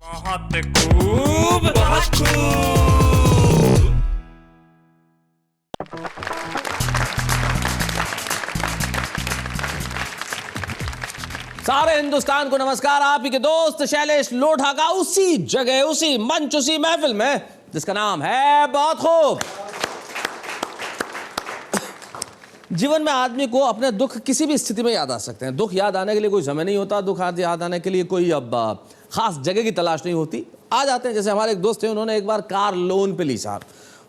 बहुत खूब, बहुत खूब। सारे हिंदुस्तान को नमस्कार। आप ही के दोस्त शैलेश लोढ़ा का उसी जगह, उसी मंच, उसी महफिल में जिसका नाम है बहुत खूब। जीवन में आदमी को अपने दुख किसी भी स्थिति में याद आ सकते हैं। दुख याद आने के लिए कोई समय नहीं होता, दुख याद आने के लिए कोई अब खास जगह की तलाश नहीं होती, आ जाते हैं। जैसे हमारे एक दोस्त थे, उन्होंने एक बार कार लोन पे ली साहब,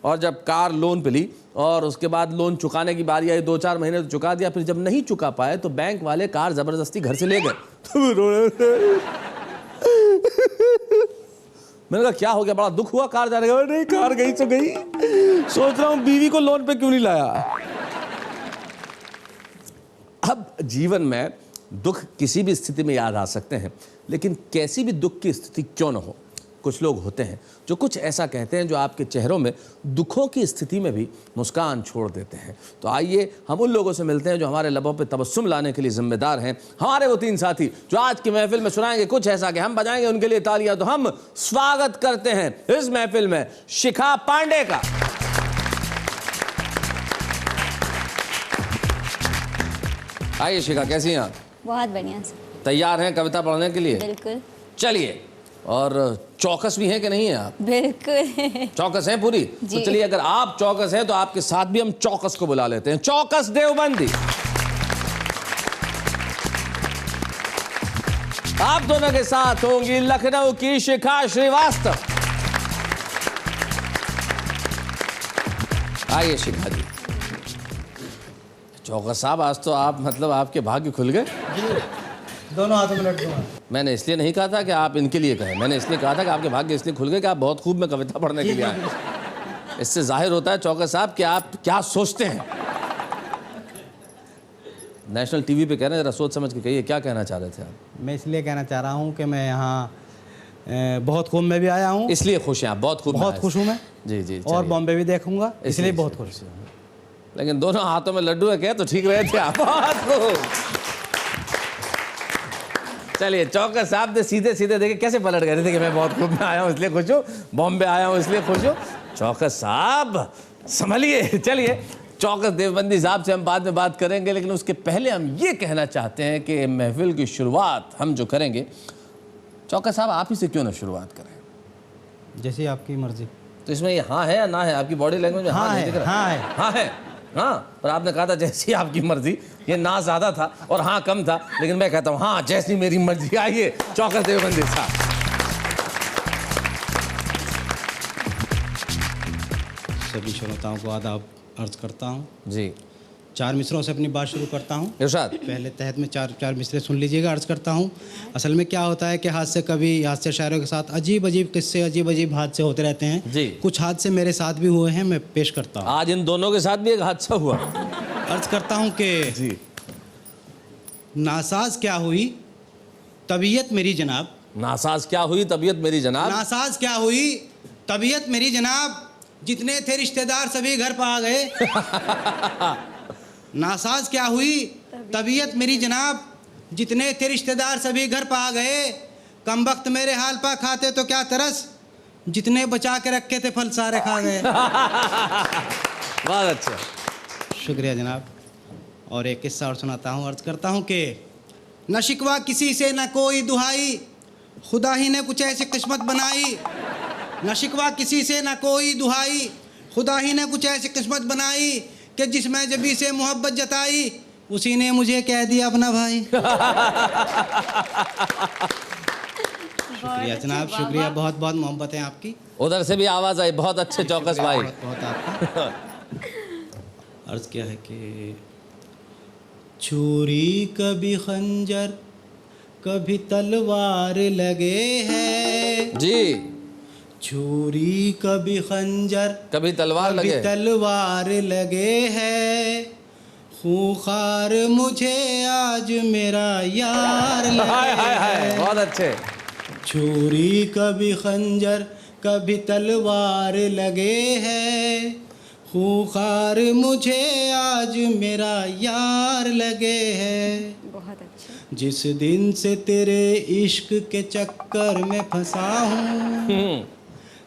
और जब कार लोन पे ली और उसके बाद लोन चुकाने की बारी आई, 2-4 महीने तो चुका दिया, फिर जब नहीं चुका पाए तो बैंक वाले कार जबरदस्ती घर से ले गए। मैंने कहा क्या हो गया, बड़ा दुख हुआ कार जाने का? नहीं, कार गई तो गई, सोच रहा हूं बीवी को लोन पे क्यों नहीं लाया। अब जीवन में दुख किसी भी स्थिति में याद आ सकते हैं, लेकिन कैसी भी दुख की स्थिति क्यों न हो, कुछ लोग होते हैं जो कुछ ऐसा कहते हैं जो आपके चेहरों में दुखों की स्थिति में भी मुस्कान छोड़ देते हैं। तो आइए हम उन लोगों से मिलते हैं जो हमारे लबों पे तबस्सुम लाने के लिए जिम्मेदार हैं। हमारे वो 3 साथी जो आज की महफिल में सुनाएंगे कुछ ऐसा कि हम बजाएंगे उनके लिए तालियां। तो हम स्वागत करते हैं इस महफिल में शिखा पांडे का। आइए शिखा, कैसी हैं आप? बहुत बढ़िया सर। तैयार हैं कविता पढ़ने के लिए? बिल्कुल। चलिए, और चौकस भी हैं कि नहीं है आप? बिल्कुल। चौकस हैं पूरी? तो चलिए, अगर आप चौकस हैं तो आपके साथ भी हम चौकस को बुला लेते हैं। चौकस देवबंदी। आप दोनों के साथ होंगी लखनऊ की शिखा श्रीवास्तव। आइए शिखा जी। चौकस साहब, आज तो आप मतलब आपके भाग्य खुल गए। दोनों हाथों में लड्डू हैं। मैंने इसलिए नहीं कहा था कि आप इनके लिए कहें, मैंने इसलिए कहा था कि आपके भाग्य इसलिए खुल गए कि आप बहुत खूब में कविता पढ़ने के लिए आए। इससे जाहिर होता है चौकस साहब कि आप क्या सोचते हैं। नेशनल टीवी पे कह रहे हैं, जरा सोच समझ के कहिए, क्या कहना चाह रहे थे आप? मैं इसलिए कहना चाह रहा हूँ कि मैं यहाँ बहुत खूब में भी आया हूँ। इसलिए खुश हैं आप? बहुत खूब, बहुत खुश हूँ मैं। जी जी। और बॉम्बे भी देखूंगा, इसलिए बहुत खुश हूँ। लेकिन दोनों हाथों में लड्डू है क्या, तो ठीक रहे थे आप। बहुत खूब। चलिए, चौकस साहब ने सीधे सीधे देखे कैसे पलट गए थे कि मैं बहुत खूब में आया हूँ इसलिए खुश हूँ, बॉम्बे आया हूँ इसलिए खुश हूँ। चौकस साहब संभलिए। चलिए, चौकस देवबंदी साहब से हम बाद में बात करेंगे, लेकिन उसके पहले हम ये कहना चाहते हैं कि महफिल की शुरुआत हम जो करेंगे, चौकस साहब आप ही से क्यों ना शुरुआत करें? जैसी आपकी मर्जी। तो इसमें ये हाँ है या ना है? आपकी बॉडी लैंग्वेज में हाँ नहीं दिख रहा? हाँ है। हाँ है। हाँ, और आपने कहा था जैसी आपकी मर्जी। ये ना ज्यादा था और हाँ कम था, लेकिन मैं कहता हूँ हाँ जैसी मेरी मर्जी। आइए चौकस देवबंदी साहब। सभी श्रोताओं को आदाब अर्ज करता हूँ जी। 4 मिसरों से अपनी बात शुरू करता हूँ। इरशाद। पहले तहत में 4 मिसरे सुन लीजिएगा, अर्ज करता हूँ। असल में क्या होता है कि हादसे कभी हादसे शायरों के साथ अजीब अजीब किस्से, अजीब अजीब हादसे होते रहते हैं जी। कुछ हादसे मेरे साथ भी हुए हैं, मैं पेश करता हूँ। आज इन दोनों के साथ भी एक हादसा हुआ। अर्ज करता हूँ कि जी। नासाज क्या हुई तबीयत मेरी जनाब। नासाज क्या हुई तबीयत मेरी जनाब। नासाज क्या हुई तबीयत मेरी जनाब, जितने थे रिश्तेदार सभी घर पर आ गए। नासाज क्या हुई तबीयत मेरी जनाब, जितने थे रिश्तेदार सभी घर पर आ गए। कम वक्त मेरे हाल पा खाते तो क्या तरस, जितने बचा के रखे थे फल सारे खा गए। बहुत अच्छा। शुक्रिया जनाब। और एक किस्सा और सुनाता हूँ। अर्ज करता हूँ कि न शिकवा किसी से न कोई दुहाई, खुदा ही ने कुछ ऐसी किस्मत बनाई। न शिकवा किसी से न कोई दुहाई, खुदा ही ने कुछ ऐसी किस्मत बनाई कि जिसमें जबी से मोहब्बत जताई, उसी ने मुझे कह दिया अपना भाई। शुक्रिया जनाब, शुक्रिया, बहुत बहुत मोहब्बत है आपकी। उधर से भी आवाज आई, बहुत अच्छे चौकस भाई। बहुत बहुत आपका। अर्ज क्या है कि छुरी कभी खंजर कभी तलवार लगे है जी। छुरी कभी खंजर कभी तलवार कभी लगे, तलवार लगे है, खूंखार मुझे आज मेरा यार लगे हाय हाय हाय, है। बहुत अच्छे। छुरी कभी खंजर कभी तलवार लगे है, खूंखार मुझे आज मेरा यार लगे है। बहुत अच्छा। जिस दिन से तेरे इश्क के चक्कर में फंसा हूँ,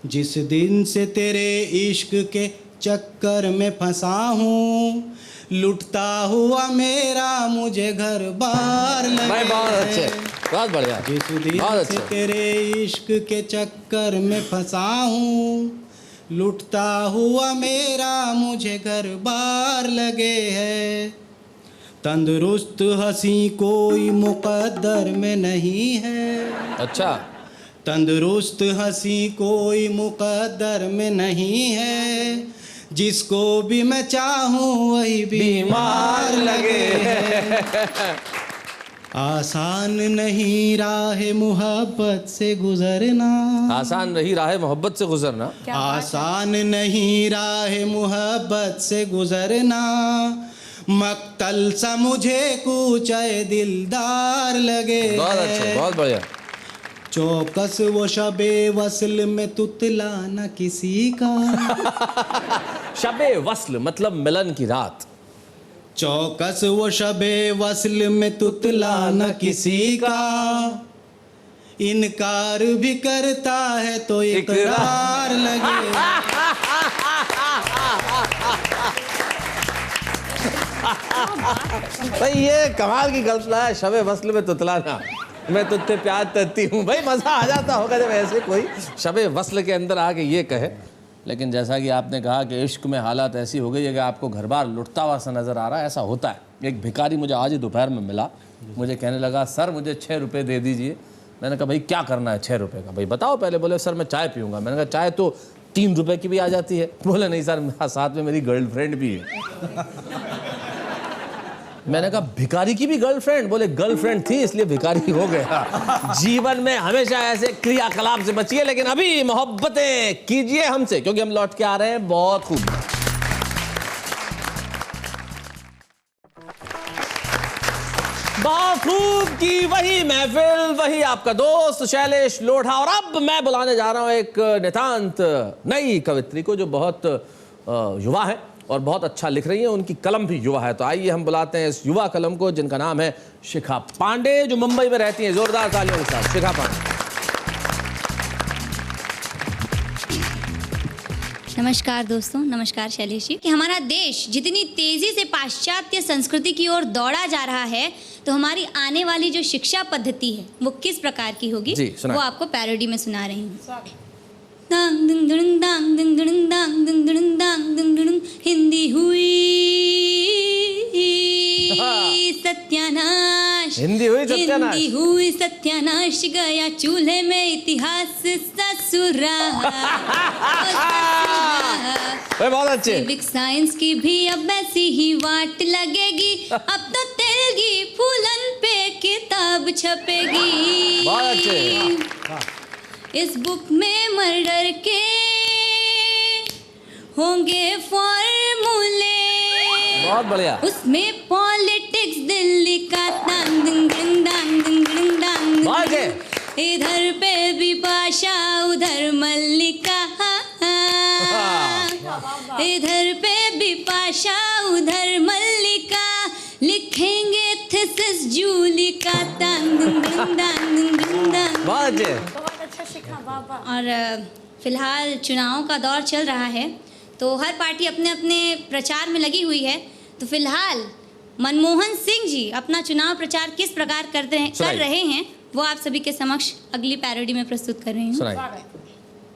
जिस दिन से तेरे इश्क के चक्कर में फंसा हूँ, लुटता हुआ मेरा मुझे घर बार लगे। भाई बहुत अच्छे, बहुत बढ़िया, जिस दिन बहुत से अच्छे। तेरे इश्क के चक्कर में फंसा हूँ, लुटता हुआ मेरा मुझे घर बार लगे है। तंदुरुस्त हंसी कोई मुकद्दर में नहीं है, अच्छा, तंदुरुस्त हंसी कोई मुकद्दर में नहीं है, जिसको भी मैं चाहूँ वही बीमार लगे है। आसान नहीं राह मोहब्बत से गुजरना, आसान रही राह मोहब्बत से गुजरना, आसान नहीं राह मोहब्बत से गुजरना, मक्तल सा मुझे कूचे दिलदार लगे बहुत है। अच्छे, बहुत बढ़िया। चौकस वो शबे वसल में तुतला न किसी का, शबे वस्ल मतलब मिलन की रात। चौकस वो शबे वसल में तुतला न किसी का, इनकार भी करता है तो इकरार लगे। भाई ये कमाल की गल्फला है, शबे वस्ल में तुतलाना, मैं तुझसे प्यार करती हूँ। भाई मज़ा आ जाता होगा जब ऐसे कोई शबे वस्ल के अंदर आके ये कहे। लेकिन जैसा कि आपने कहा कि इश्क में हालात ऐसी हो गई है कि आपको घर बार लुटता हुआ सा नज़र आ रहा है, ऐसा होता है। एक भिखारी मुझे आज ही दोपहर में मिला, मुझे कहने लगा सर मुझे 6 रुपये दे दीजिए। मैंने कहा भाई क्या करना है 6 रुपये का, भाई बताओ पहले। बोले सर मैं चाय पीऊँगा। मैंने कहा चाय तो 3 रुपये की भी आ जाती है। बोले नहीं सर साथ में मेरी गर्लफ्रेंड भी है। मैंने कहा भिखारी की भी गर्लफ्रेंड? बोले गर्लफ्रेंड थी इसलिए भिखारी हो गया। जीवन में हमेशा ऐसे क्रियाकलाप से बचिए, लेकिन अभी मोहब्बतें कीजिए हमसे, क्योंकि हम लौट के आ रहे हैं बहुत खूब। बहुत खूब की वही महफिल, वही आपका दोस्त शैलेश लोढ़ा। और अब मैं बुलाने जा रहा हूं एक नितांत नई कवित्री को जो बहुत युवा है और बहुत अच्छा लिख रही है। उनकी कलम भी युवा है। तो आइए हम बुलाते हैं इस युवा कलम को, जिनका नाम है शिखा पांडे, जो मुंबई में रहती हैं। जोरदार तालियों के साथ शिखा पांडे। नमस्कार दोस्तों, नमस्कार शैलेश जी। कि हमारा देश जितनी तेजी से पाश्चात्य संस्कृति की ओर दौड़ा जा रहा है, तो हमारी आने वाली जो शिक्षा पद्धति है वो किस प्रकार की होगी, जी, सुनाएं। वो आपको पैरोडी में सुना रही हूँ। दांग दुंग दुंग दांग दुंग दुंग दांग दुंग दुंग दांग दुंग दुंग, हिंदी हुई सत्यानाश, हिंदी हुई सत्यानाश, हिंदी हुई सत्यानाश, गया चूल्हे में इतिहास ससुरा। बहुत अच्छे। सिविक साइंस की भी अब ऐसी ही वाट लगेगी, अब तो तेलगी फूलन पे किताब छपेगी। बहुत अच्छे। इस बुक में मर्डर के होंगे फॉर्मूले, बहुत बढ़िया। उसमें पॉलिटिक्स दिल्ली का दांग दुंग दुंग दांग दुंग दुंग दांग बहुत दुंग, अच्छे। इधर पे बिपाशा उधर मल्लिका, इधर पे बिपाशा उधर मल्लिका, लिखेंगे थीसिस जूली का दांग दुंग दुंग दांग दुंग दुंग दांग। बहुत अच्छे। और फिलहाल चुनाव का दौर चल रहा है, तो हर पार्टी अपने अपने प्रचार में लगी हुई है। तो फिलहाल मनमोहन सिंह जी अपना चुनाव प्रचार किस प्रकार कर रहे हैं, वो आप सभी के समक्ष अगली पैरोडी में प्रस्तुत कर रही हूँ। सुनाइए।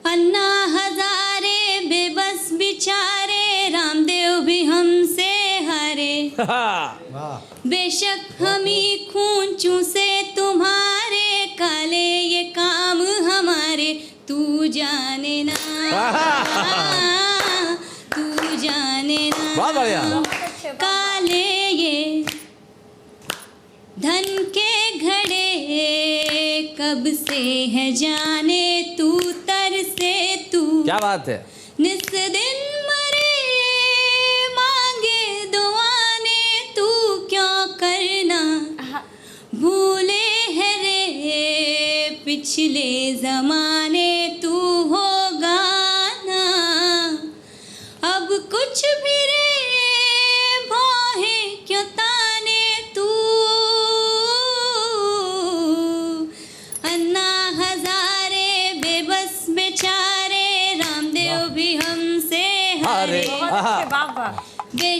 अन्ना हजारे बेबस बिचारे, रामदेव भी हमसे हारे, बेशक हम ही खून चूसे तुम्हारे, काले ये काम हमारे, तू जाने ना, तू जाने ना। बहुत बढ़िया। काले ये धन के घड़े कब से है जाने, तू तर से तू, क्या बात है। निस दिन मरे मांगे दुआने, तू क्यों करना भूले है रे पिछले जमाने, तू होगा ना अब कुछ भी रे भौहे क्यों ताने, तू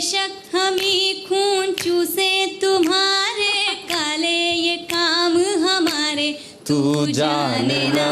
बेशक हमें खून चूसे तुम्हारे, काले ये काम हमारे तू जाने ना।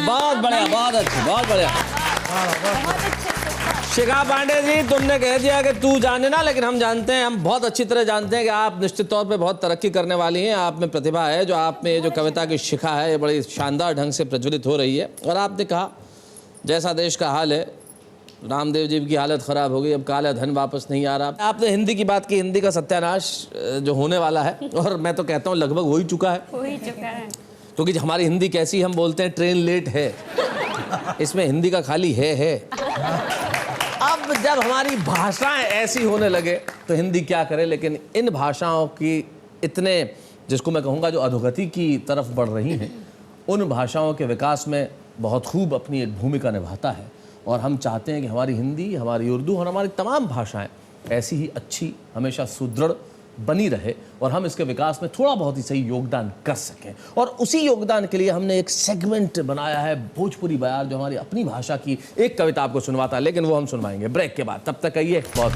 बहुत बढ़िया, बहुत अच्छी, बहुत बढ़िया। शिखा पांडे जी, तुमने कह दिया कि तू जाने ना, लेकिन हम जानते हैं, हम बहुत अच्छी तरह जानते हैं कि आप निश्चित तौर पे बहुत तरक्की करने वाली हैं। आप में प्रतिभा है, जो आप में ये जो कविता की शिखा है, ये बड़ी शानदार ढंग से प्रज्वलित हो रही है। और आपने कहा जैसा देश का हाल है, रामदेव जी की हालत ख़राब हो गई, अब काला धन वापस नहीं आ रहा। आपने हिंदी की बात की, हिंदी का सत्यानाश जो होने वाला है, और मैं तो कहता हूँ लगभग हो ही चुका है, क्योंकि हमारी हिंदी कैसी, हम बोलते हैं ट्रेन लेट है, इसमें हिंदी का खाली है। अब जब हमारी भाषाएं ऐसी होने लगे तो हिंदी क्या करे। लेकिन इन भाषाओं की इतने, जिसको मैं कहूँगा, जो अधोगति की तरफ बढ़ रही हैं, उन भाषाओं के विकास में बहुत खूब अपनी एक भूमिका निभाता है। और हम चाहते हैं कि हमारी हिंदी, हमारी उर्दू और हमारी तमाम भाषाएं ऐसी ही अच्छी, हमेशा सुदृढ़ बनी रहे, और हम इसके विकास में थोड़ा बहुत ही सही योगदान कर सकें। और उसी योगदान के लिए हमने एक सेगमेंट बनाया है, भोजपुरी बयार, जो हमारी अपनी भाषा की एक कविता आपको सुनवाता है, लेकिन वो हम सुनवाएंगे ब्रेक के बाद। तब तक आइए, बहुत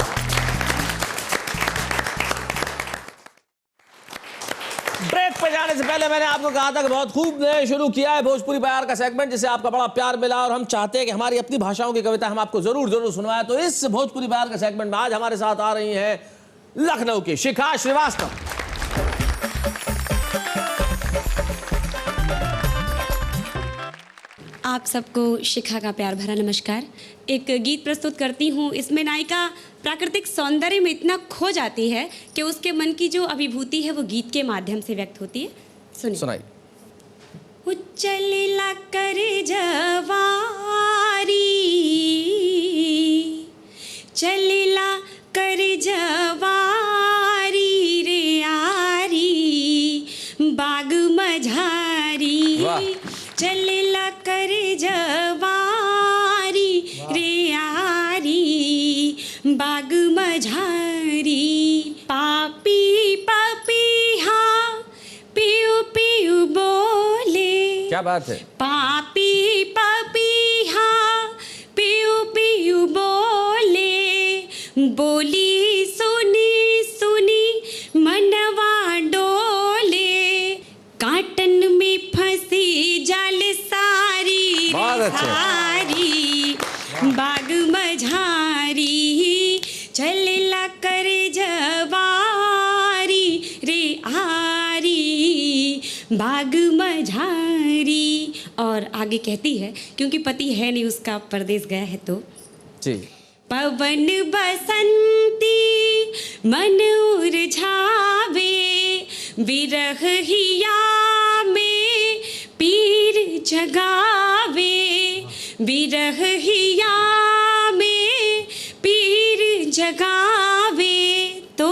ब्रेक पे जाने से पहले मैंने आपको कहा था कि बहुत खूब शुरू किया है भोजपुरी बयार का सेगमेंट, जिसे आपका बड़ा प्यार मिला, और हम चाहते हैं कि हमारी अपनी भाषाओं की कविता हम आपको जरूर सुनवाएं। तो इस भोजपुरी बयार का सेगमेंट में आज हमारे साथ आ रही हैं लखनऊ की शिखा श्रीवास्तव। आप सबको शिखा का प्यार भरा नमस्कार। एक गीत प्रस्तुत करती हूँ। इसमें नायिका प्राकृतिक सौंदर्य में इतना खो जाती है कि उसके मन की जो अभिभूति है वो गीत के माध्यम से व्यक्त होती है। सुनाइए। उच्चलिला कर जवारी, चलिला कर जवारी रे आरी, बाग मझारी, चलिला कर जवारी रे आरी, बाग मझारी, पापी पापी हाँ पियू पियू बोले। क्या बात है। पापी पापी हाँ पियू पियू बोले, बोली सुनी सुनी मनवा डोले, काटन में फंसी जाल सारी सारी, बाग मझारी, चलिला कर जवारी रे आरी, बाग मझारी। और आगे कहती है, क्योंकि पति है नहीं उसका, परदेश गया है, तो जी। पवन बसंती मन उरझावे, विरह हिया में पीर जगावे, विरह हिया में जगावे तो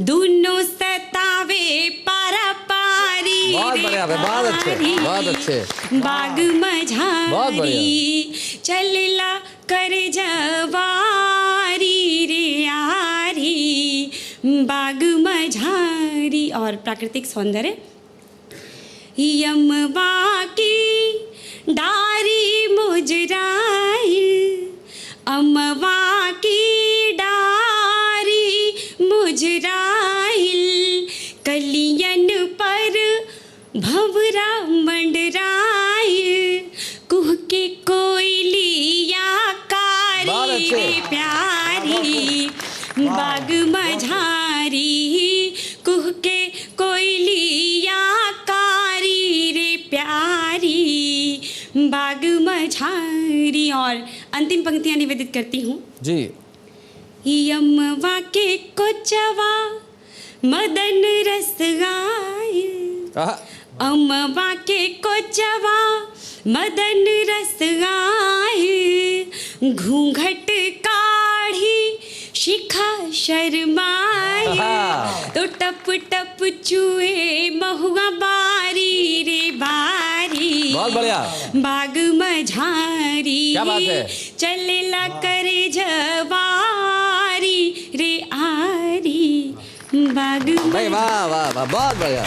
दोनों सतावे पारा पारी बहुत रे बढ़िया, बहुत अच्छे, आरी। बहुत अच्छे। बाग बहुत मझारी चलला कर जवारी रे आरी, बाग मझारी। और प्राकृतिक सौंदर्य, यमवा की डारी मुजराई, अमवा की डारी मुजराइल, कलियन पर भंवरा मंडराइल, कुह के कोयलिया कारी रे प्यारी, बाग मझारी कुह के कोयलिया कारी रे प्यारी, बाग मझारी। और अंतिम पंक्तियां निवेदित करती हूँ जी। यमवा के कोचवा मदन रस गाय, आहा, अमवा के कोचवा मदन रस गाय, घूंघट काढ़ी शिखा शर्माए, आहा। तो टप टप चुए महुआ बारी रे बारी, बहुत बढ़िया। बाग मझारी क्या बात है? चलेला करे जवारी रे आरी, बाग भाई वाह वाह वाह, बहुत बढ़िया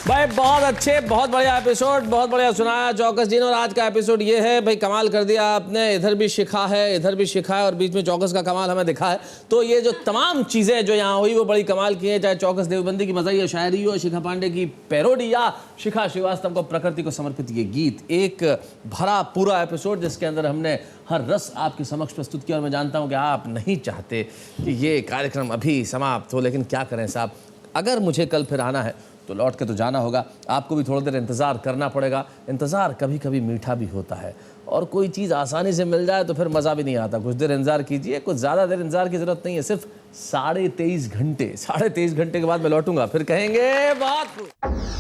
भाई, बहुत अच्छे, बहुत बढ़िया एपिसोड, बहुत बढ़िया सुनाया चौकस जी ने। और आज का एपिसोड ये है भाई, कमाल कर दिया आपने। इधर भी शिखा है, इधर भी शिखा है और बीच में चौकस का कमाल हमें दिखा है। तो ये जो तमाम चीज़ें जो यहाँ हुई वो बड़ी कमाल की हैं, चाहे चौकस देवबंदी की मज़ाहिया शायरी हो, शिखा पांडे की पैरोडी या शिखा श्रीवास्तव को प्रकृति को समर्पित ये गीत। एक भरा पूरा एपिसोड जिसके अंदर हमने हर रस आपके समक्ष प्रस्तुत किया। और मैं जानता हूँ कि आप नहीं चाहते कि ये कार्यक्रम अभी समाप्त हो, लेकिन क्या करें साहब, अगर मुझे कल फिर आना है तो लौट के तो जाना होगा। आपको भी थोड़ी देर इंतज़ार करना पड़ेगा। इंतज़ार कभी कभी मीठा भी होता है, और कोई चीज़ आसानी से मिल जाए तो फिर मज़ा भी नहीं आता। कुछ देर इंतज़ार कीजिए, कुछ ज़्यादा देर इंतज़ार की ज़रूरत नहीं है, सिर्फ 23.5 घंटे। 23.5 घंटे के बाद मैं लौटूंगा, फिर कहेंगे बहुत कुछ।